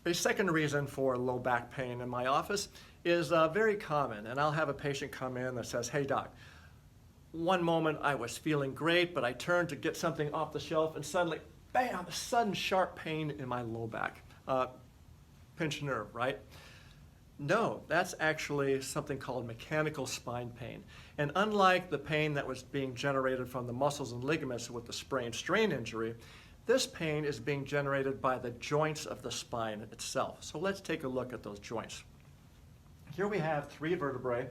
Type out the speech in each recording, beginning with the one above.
A second reason for low back pain in my office is very common, and I'll have a patient come in that says, "Hey doc, one moment I was feeling great, but I turned to get something off the shelf and suddenly, bam, sudden sharp pain in my low back." Pinched nerve, right? No, that's actually something called mechanical spine pain. And unlike the pain that was being generated from the muscles and ligaments with the sprain strain injury, this pain is being generated by the joints of the spine itself. So let's take a look at those joints. Here we have 3 vertebrae,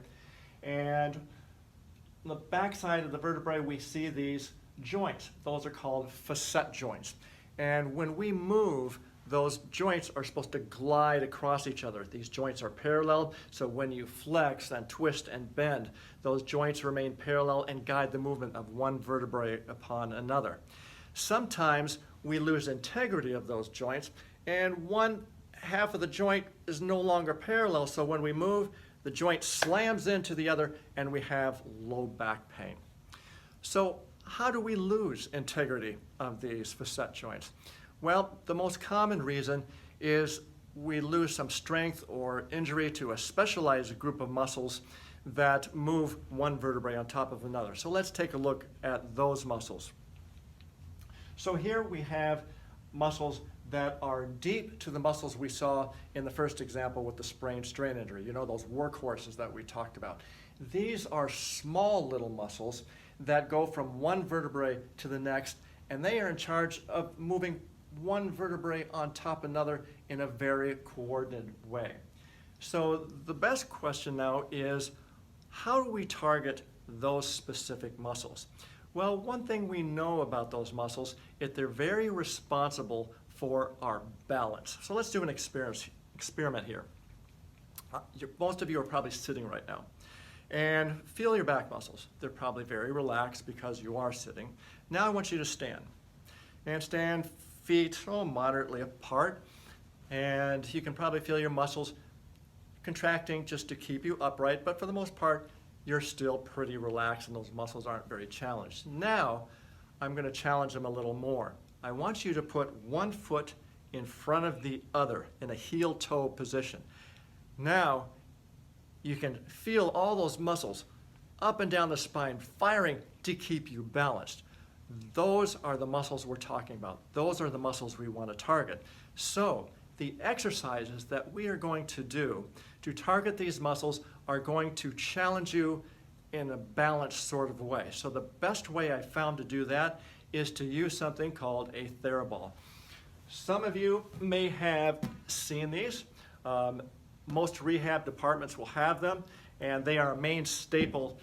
and on the back side of the vertebrae we see these joints. Those are called facet joints. And when we move, those joints are supposed to glide across each other. These joints are parallel, so when you flex and twist and bend, those joints remain parallel and guide the movement of one vertebrae upon another. Sometimes we lose integrity of those joints, and one half of the joint is no longer parallel, so when we move, the joint slams into the other and we have low back pain. So how do we lose integrity of these facet joints? Well, the most common reason is we lose some strength or injury to a specialized group of muscles that move one vertebrae on top of another. So let's take a look at those muscles. So here we have muscles that are deep to the muscles we saw in the first example with the sprain strain injury. You know, those workhorses that we talked about. These are small little muscles that go from one vertebrae to the next, and they are in charge of moving one vertebrae on top of another in a very coordinated way. So the best question now is, how do we target those specific muscles? Well, one thing we know about those muscles is they're very responsible for our balance. So let's do an experiment here. Most of you are probably sitting right now. And feel your back muscles. They're probably very relaxed because you are sitting. Now I want you to stand. And stand feet moderately apart. And you can probably feel your muscles contracting just to keep you upright, but for the most part, you're still pretty relaxed and those muscles aren't very challenged. Now, I'm going to challenge them a little more. I want you to put one foot in front of the other in a heel-toe position. Now, you can feel all those muscles up and down the spine firing to keep you balanced. Those are the muscles we're talking about. Those are the muscles we want to target. So, the exercises that we are going to do to target these muscles are going to challenge you in a balanced sort of way. So the best way I found to do that is to use something called a TheraBall. Some of you may have seen these. Most rehab departments will have them, and they are a main staple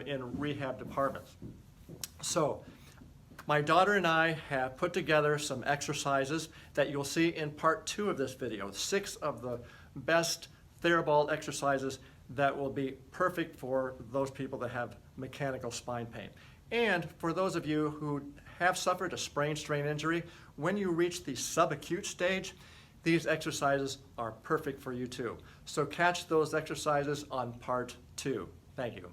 in rehab departments. So my daughter and I have put together some exercises that you'll see in part 2 of this video, 6 of the best TheraBall exercises that will be perfect for those people that have mechanical spine pain. And for those of you who have suffered a sprain strain injury, when you reach the subacute stage, these exercises are perfect for you too. So catch those exercises on part 2. Thank you.